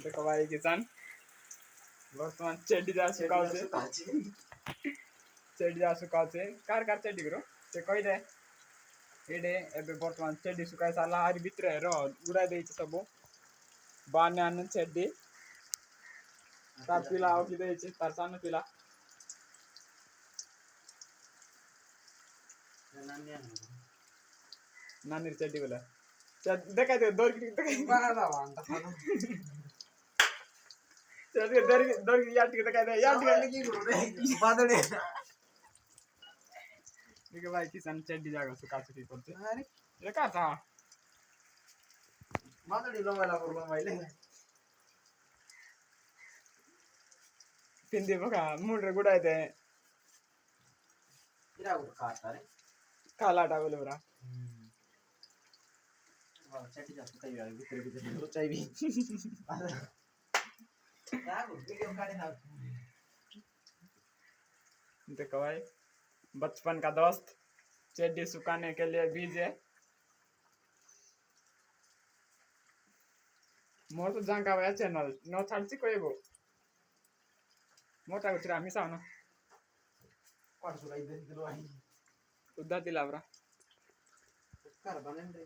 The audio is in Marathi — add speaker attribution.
Speaker 1: देखो भाई किसान बर्तमान चेडी जा सुकाउछे चेडी जा सुकाउछे कार कार चेडी करो से कहि दे एडे एबे बर्तमान चेडी सुकाइ साला आरि भित्र हेर उडाइ देइछ सब बाने आने चेडी तार पिला आउकी देइछ तार सानो पिला नानी चेडी बोला देखाइ दे दौड़ देखाइ बाला वांटा चल दौड़ यार टिक देखाइ दे यार टिक की बादड़े देखो भाई किसान चेडी जागा सुका सुकी करते अरे ये का था बादड़ी लंबाइला कर लंबाइले पिंदी बका मुंडरे गुडाय दे इरा उठ काटा रे कालाटा बोले बरा वाह चेडी जा सुकाई आ भीतर भीतर तो चाहिए लागो वीडियो काटे ना देखो भाई बचपन का दोस्त चेडी सुखाने के लिए बीजे मोर तो जांका भाई चैनल नो छाड़ची कोई वो मोटा उतरा मिसा ना कौन सुलाई दे दिलो आई उदा दिलावरा कर बने